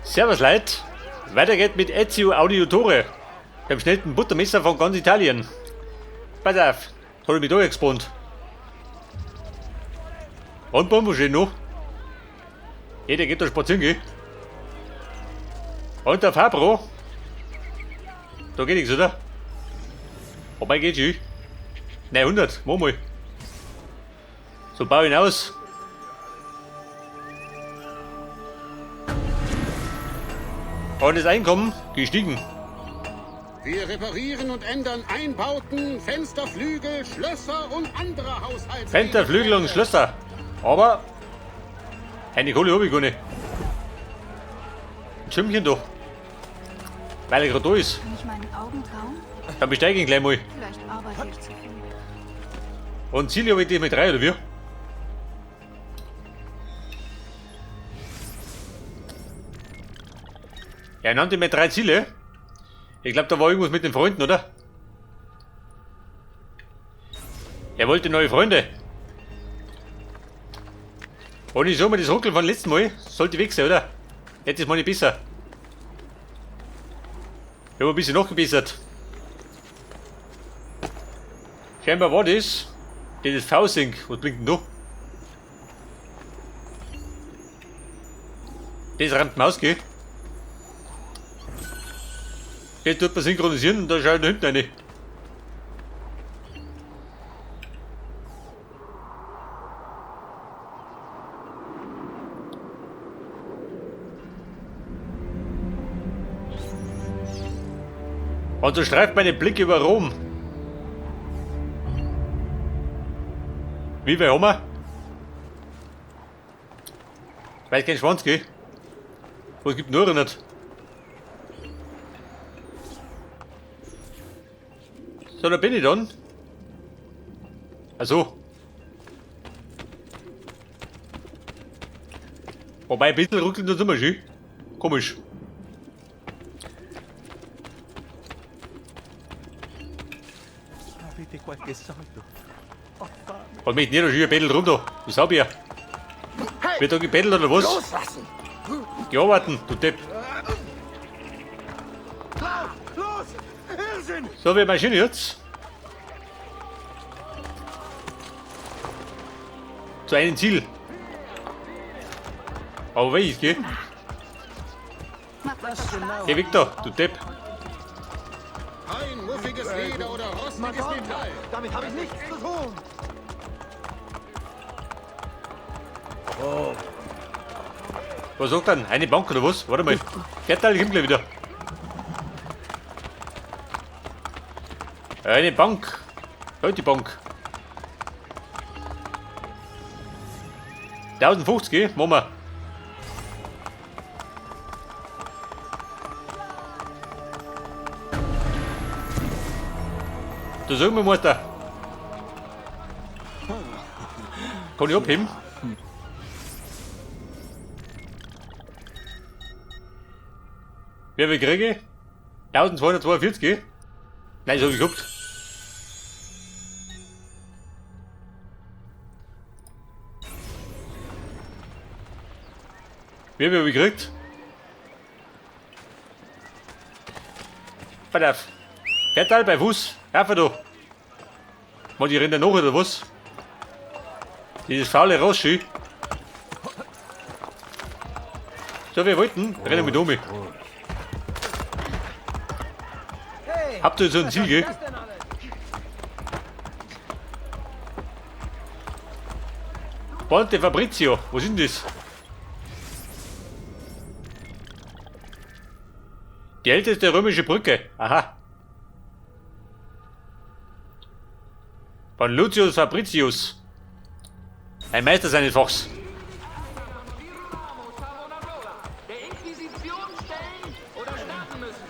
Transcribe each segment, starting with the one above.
Servus Leute, weiter geht mit Ezio Auditore, dem schnellsten Buttermesser von ganz Italien. Pass auf, hol mich da gespawnt. Und Bombo steht noch. Jeder geht da spazieren, gell? Und der Fabro. Da geht nichts, oder? Wobei geht schon. 900, mach mal. So baue ich ihn aus. Und das Einkommen gestiegen. Wir reparieren und ändern Einbauten, Fenster, Flügel, Schlösser und andere Haushalts... Fenster, Flügel und Schlösser. Aber eine Kohle habe ich gar nicht. Ein Schirmchen doch. Weil er gerade da ist. Kann ich meinen Augen trauen? Dann besteige ich ihn gleich mal. Vielleicht arbeite ich zu viel. Und Ziele habe ich die mit 3 oder wie? Er nannte mir 3 Ziele. Ich glaube, da war irgendwas mit den Freunden, oder? Er wollte neue Freunde. Und ich sag mal, das Ruckeln von letzten Mal sollte weg sein, oder? Jetzt ist mal nicht besser. Ich habe ein bisschen nachgebessert. Scheinbar war das V-Sync. Was blinkt denn da? Das rammt Maus, gell? Jetzt tut man synchronisieren und da schaut da hinten rein. Und so streift meine Blick über Rom. Wie bei Homer? Weiß kein Schwanz, gell? Was gibt nur nicht? So, da bin ich dann. Also. Wobei ein bisschen ruckelt das immer schön. Komisch. Und mit nicht schon ein Bettel rum da. Was hab ich ja? Wird da gebettelt oder was? Loslassen! Geh arbeiten, du Depp. Los! Irrsinn! So, wie Maschine jetzt. Zu einem Ziel. Aber welches, gell? Mach was Spaß. Geh weg da, du Depp. Kein muffiges Leder oder rostiges Metall. Damit habe ich nichts zu tun. Was sagt dann? Eine Bank oder was? Warte mal. Viertel, ich komm gleich wieder. Eine Bank. Halt die Bank. 1050, gell? Machen wir. Da sagen wir, Mutter. Kann ich abheben? Wie viel kriege ich? 1242? Nein, das habe ich gehabt. Wie viel habe ich gekriegt? Pass auf. Viertel bei Fuß. Rauf da. Mal die Rinder nach oder was? Dieses faule Roschi. So, wir wollten. Rennen wir da mit. Habt ihr so ein Ziel, gell? Ponte Fabrizio, was ist denn das? Die älteste römische Brücke. Aha. Von Lucius Fabricius. Ein Meister seines Fachs. Der Inquisition stellen oder sterben müssen.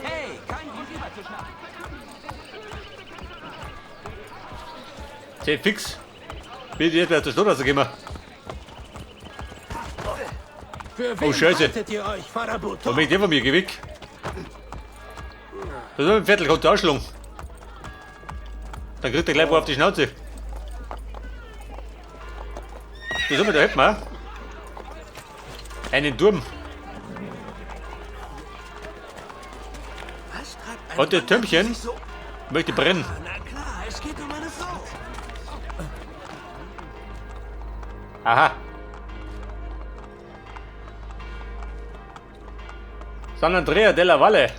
Hey, kein Grund überzuschnappen. Sehr fix. Bitte jetzt wieder zur Stadt gehen wir. Für Oh, Scheiße. haltet ihr euch, Farabuto? Und mit dem von mir, geh weg. Das ist ein Viertel, kommt der Ausschlung. Dann kriegt er gleich wo auf die Schnauze. Das haben wir da hätten wir. Einen Turm. Und das Türmchen möchte brennen. Na klar, es geht um eine Frau. Aha. San Andrea della Valle.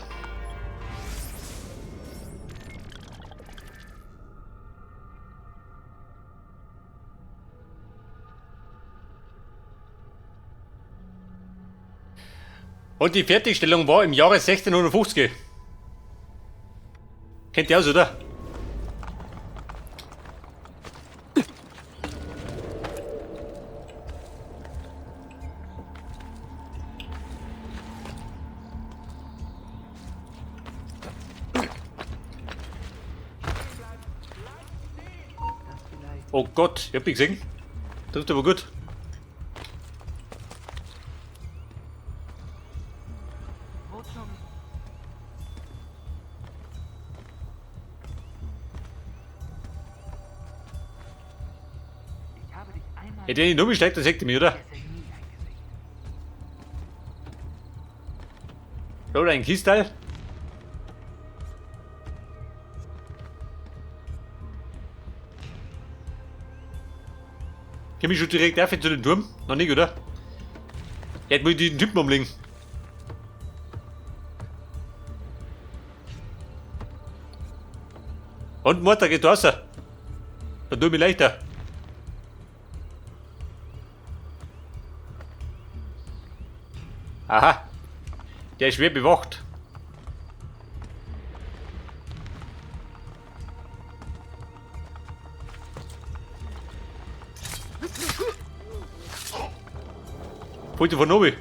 Und die Fertigstellung war im Jahre 1650. Kennt ihr aus, oder? Oh Gott, ich hab ihn gesehen. Trifft aber gut. Hätte ich nicht umgesteigt, dann sagt er mich, oder? Oder ein Kistal. Komm ich schon direkt auf zu den Turm? Noch nicht, oder? Jetzt muss ich den Typen umlegen. Und Mortar geht raus. Dann tue ich mich leichter. Aha. Der ist schwer bewacht. Wollte von oben.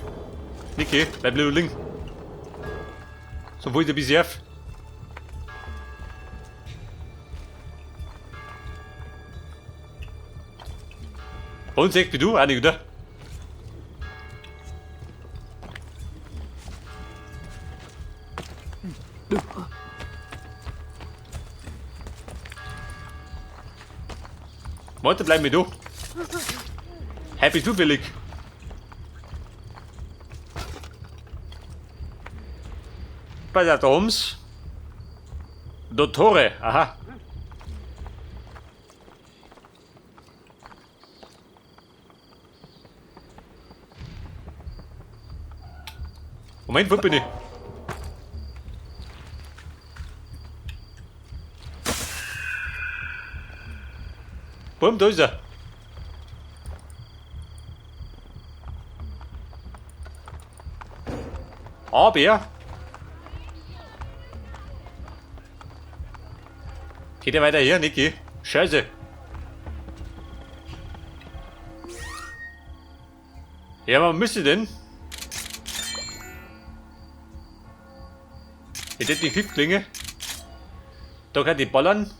Niki, bleib lieber liegen. So wollte ich ein bisschen auf. Und sagt wie du, auch nicht, oder? Warte, bleib mir da. Hey, bist du willig? Bei der Doms. Dottore, aha. Moment, wo bin ich? Boom, da ist er. Aber geht er weiter hier, Niki? Scheiße. Ja, man müsste denn. Hier hat die Hüftklinge. Da kann die ballern.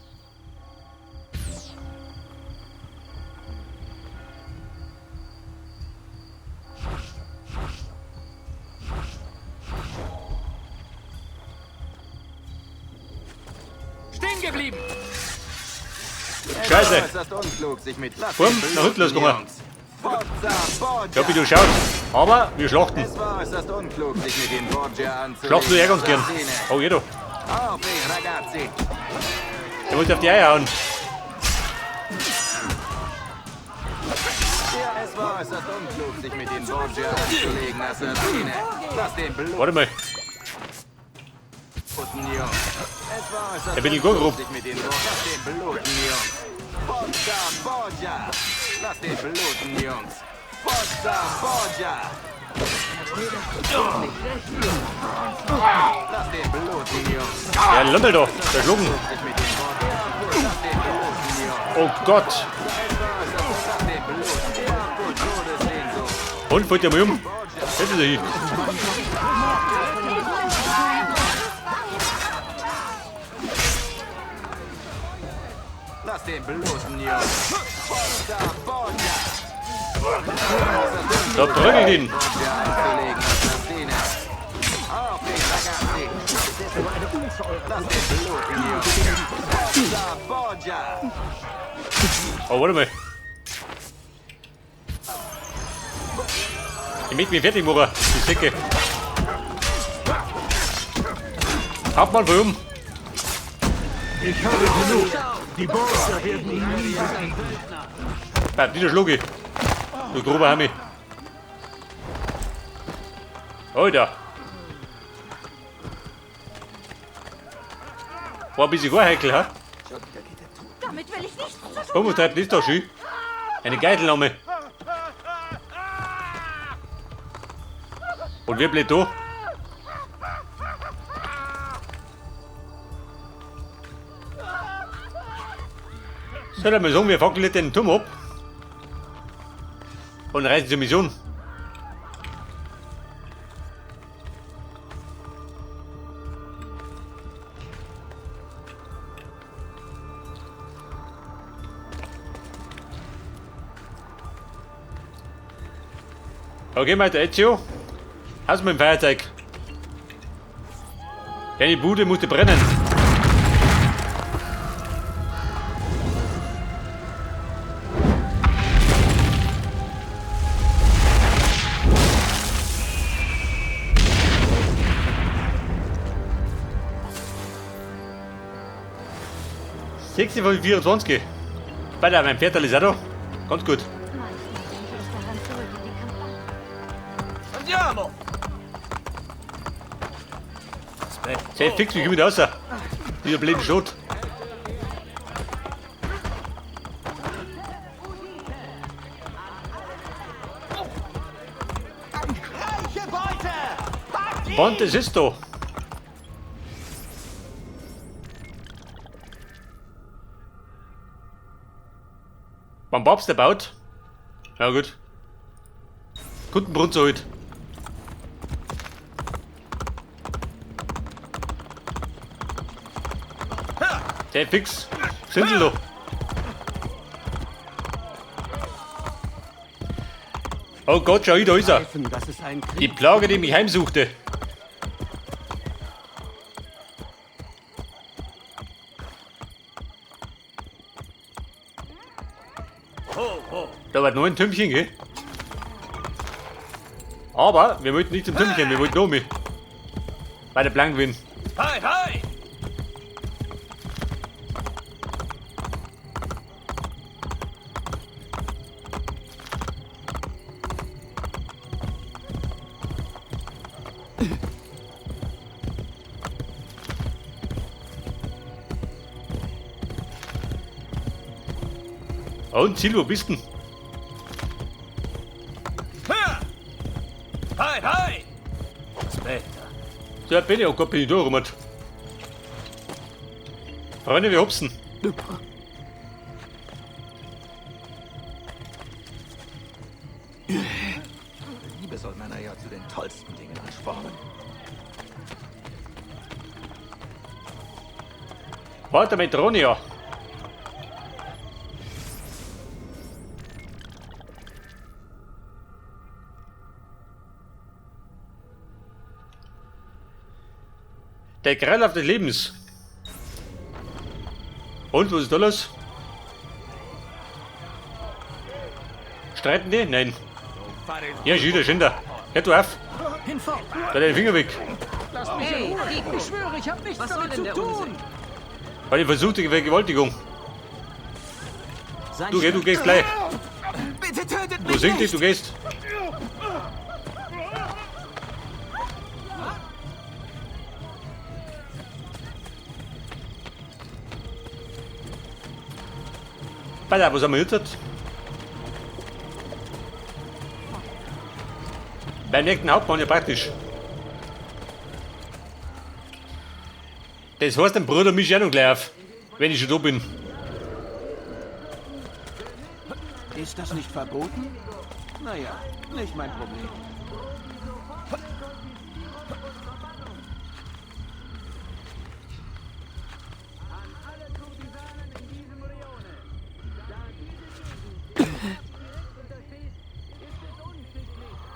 Stehen geblieben! Scheiße. Es ist unklug, sich mit Lasten Bumm, nach hinten losgegangen. Ich hab wie du schaut. Aber wir schlachten. Es war äußerst unklug, sich mit den Borgia anzulegen. Schlachten wir ganz gern. Oh, jeder. Auf dich, ragazzi! Der wollte auf die Eier hauen. Ja, es war äußerst unklug, sich mit den Borgia anzulegen, Assassine. Lass den Blut, Warte mal. Jungs. Es war äußerst Der will ihn unklug, gut sich mit den Lass den bluten, Jungs. Forza, Borgia! Lass den bluten, Jungs. Forza, Borgia! Lass den bluten, Jungs. Ja, Lümmel doch. Verschlucken. Sich mit den Borgia. Lass den bluten, Jungs. Oh Gott. Lass den bluten. Ja, gut, Todessehnsucht. Und, fällt ja mal um. Hätte sie hier. Lass den bluten, Jungs. Forza, Borgia! Da drück ich ihn. Borgia anzulegen, Assassine. Auf dich, ragazzi! Lass den bluten, Jungs. Forza, Borgia! Oh, warte mal. Ich möchte mich fertig machen. Die Säcke. Hauptmann, warum? Ich habe genug. Die Borgia werden ihn nie besiegen. Bleib wieder Schlucki. Du grober Hammi. Alter. War ein bisschen Gorheckel, ha? Damit will ich nichts zu tun. Warum treibt das da schön? Eine Geitelnahme. Und wer bleibt da? Soll er mal sagen, wir fackeln den Turm ab und reisen zur Mission. Okay, Meister Ezio. Hast du mit dem Feuerzeug? Deine Bude musste brennen. Sechste von 24. Weiter, mein Pferd ist auch da. Ganz gut. Manchmal denke ich daran zurück in die Kampagne. Andiamo! Sei fix, wie gut aussah. Dieser blöden Schrot. Reiche Beute! Packt ihn! Ponte Sisto. Wann Babs der baut? Ja gut. Guten Brunz heute. Sei fix. Sind sie doch. Oh Gott, schau, da ist er. Das ist ein Krieg. Die Plage, die mich heimsuchte. Da war noch ein Tümpchen, gell? Aber wir wollten nicht zum Tümpchen, wir wollten noch mit. Bei der Plan gewinnen. Hi, hi! Und Ziel, wo bist du denn? Hi, hi! Aspetta. So, bin ich, oh Gott, bin ich da rum. Freunde, wir hopsen. Liebe soll Männer ja zu den tollsten Dingen anspornen. Warte, Metronia. Der Kralllauf des Lebens. Und, was ist da los? Streiten die? Nein. Ja, Schüler, Schinder. Hör du auf. Hinfort! Da deinen Finger weg. Hey, Rico, Ich schwöre, ich habe nichts was soll damit denn zu der tun! Unsinn? Weil ich versuchte Vergewaltigung. Du gehst gleich. Bitte tötet Wo mich singt dich, nicht! du gehst. Alter, was haben wir jetzt? Beim nächsten Hauptmann ja praktisch. Das heißt, dein Bruder mich ja noch gleich auf, wenn ich schon da bin. Ist das nicht verboten? Naja, nicht mein Problem.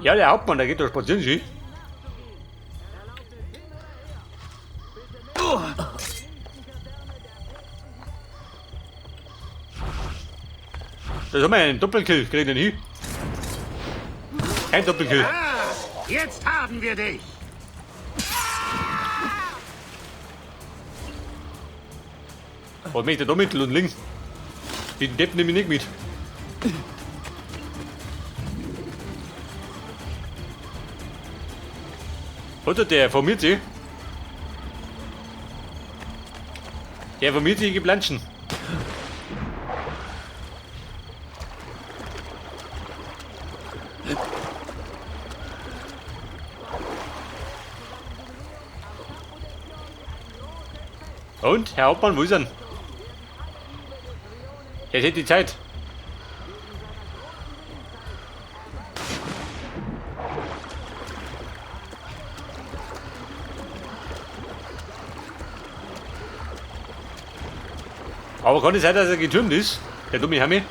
Ja, der Hauptmann, der geht da spazieren, sie. Das haben wir einen Doppelkill, kriegen den hin. Kein Doppelkill. Jetzt haben wir dich! Was möchte da mittel und links? Den Depp nehme ich nicht mit. Oder der formiert sich. Der formiert sich geplanschen. Und, Herr Hauptmann, wo ist er? Jetzt hätte die Zeit. Aber kann es sein, dass er getürmt ist? Der dumme Hammi.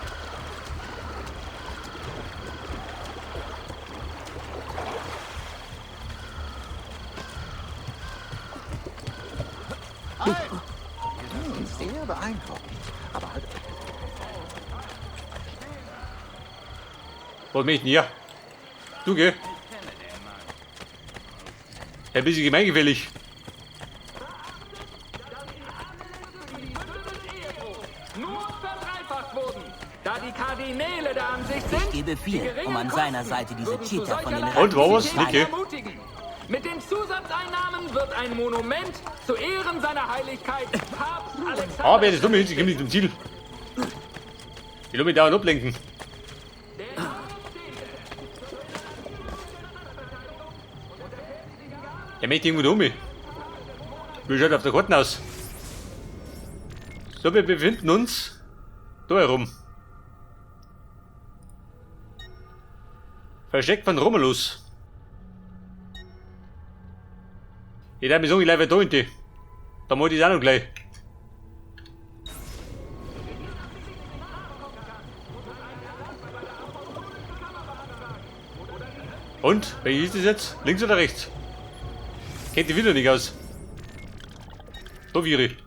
Sehr beeindruckend. Aber halt. Was möchten ihr? Du geh. Ein bisschen gemeingefällig. Nur verdreifacht wurden, da die Kardinäle der Ansicht sind, Ich gebe viel, um an seiner Seite diese Cheater von den Und, wo war's? Rechten zu Nicke? ermutigen. Mit den Zusatzeinnahmen wird ein Monument zu Ehren seiner Heiligkeit Papst Alexander... Ah, wer das dumme Hinsicht kommt nicht zum Ziel. Ich will mich dauernd ablenken. Er möchte irgendwo da um mich. Wie schaut auf der Karte aus? So, wir befinden uns da herum. Versteckt von Romulus. Ich darf mich sagen, ich bleibe da hinten. Da muss ich es auch noch gleich. Und? Welche ist das jetzt? Links oder rechts? Kennt die wieder nicht aus. Da wäre ich.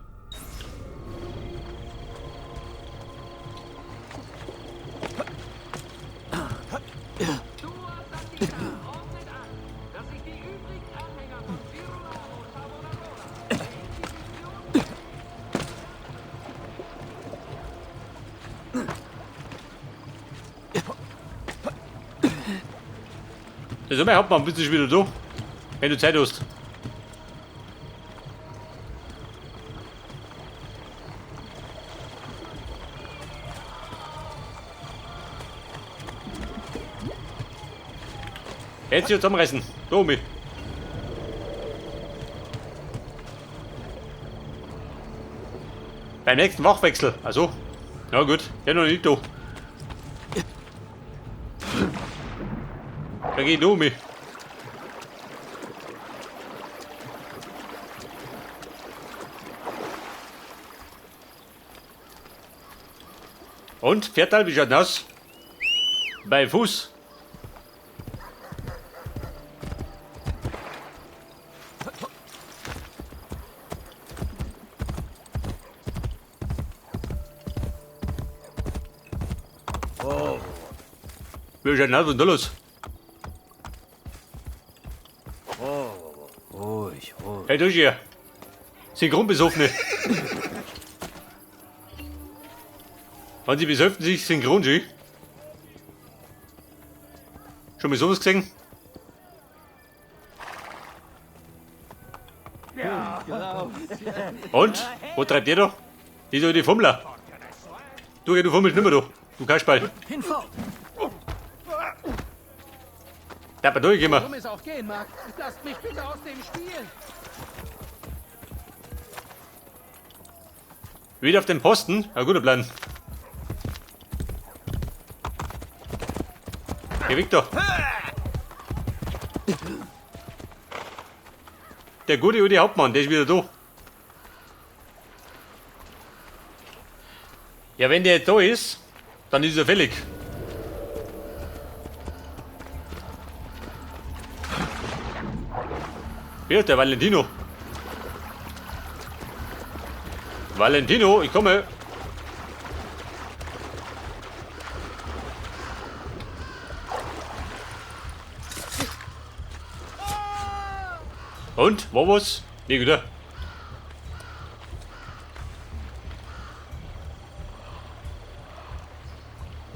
Also mein Hauptmann, bist du schon wieder da? Wenn du Zeit hast. Jetzt hier zusammenreißen. Da oben. Beim nächsten Wachwechsel. Also. Na gut, der noch nicht da. Da geht um mich. Und? Pferdal, wie schaut denn aus? Bei Fuß. Oh. Wie schaut denn aus? Was ist denn da los? Ruhig, ruhig. Hey, du hier. Synchronbesoffene. Wann sie besäuften sich synchron, schon? Schon mal sowas gesehen? Und? Wo treibt ihr da? Die ist ja die Fummler. Du fummelst nicht mehr, du Kasperl. Hinfort! Da bei durch, gehen wir. Warum es auch gehen mag, lasst mich bitte aus dem Spiel. Wieder auf den Posten. Ein guter Plan. Geh weg da. Der gute alte Hauptmann, der ist wieder da. Ja, wenn der da ist, dann ist er fällig. Wer ist der Valentino? Valentino, ich komme. Und? Wo was? Nee, gut.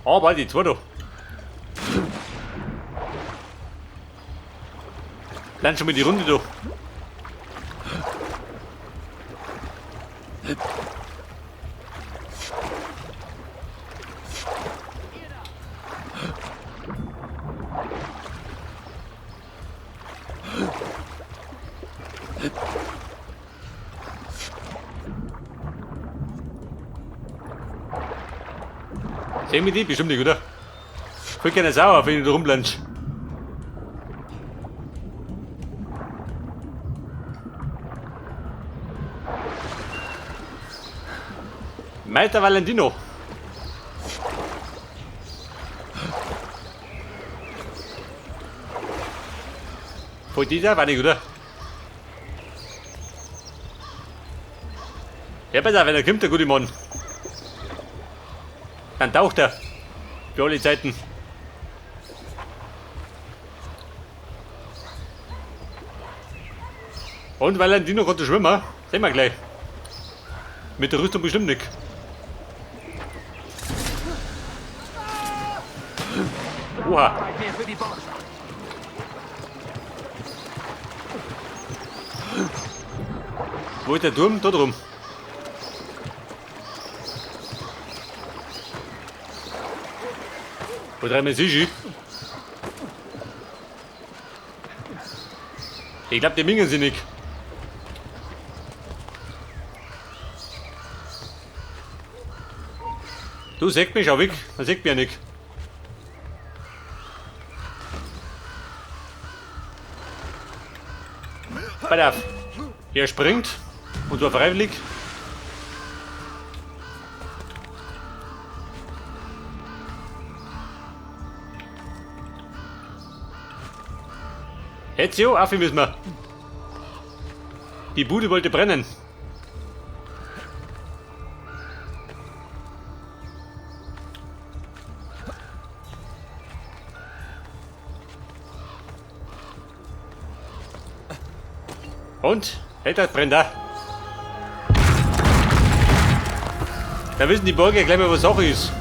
Aber die zwei da. Dann schon mal die Runde da. Sehen wir die? Bestimmt nicht, oder? Voll keine Sau, wenn du da rumlandst. Meister Valentino. Voll dieser? War nicht, oder? Ja, pass auf, wenn er kommt, der gute Mann. Dann taucht er. Für alle Zeiten. Und Valentino konnte schwimmen. Sehen wir gleich. Mit der Rüstung bestimmt nicht. Oha. Mehr für die Borgia. Wo ist der Turm? Da drum. Wo treiben wir sich? Ich glaube, die mingen sie nicht. Du sägt mich auch weg, dann sägt mich ja nicht. Pass auf. Er springt und zwar freiwillig. Ezio, auf müssen wir. Die Bude wollte brennen. Und? Hält das brennt da. Da wissen die Bürger gleich mal, was Sache ist.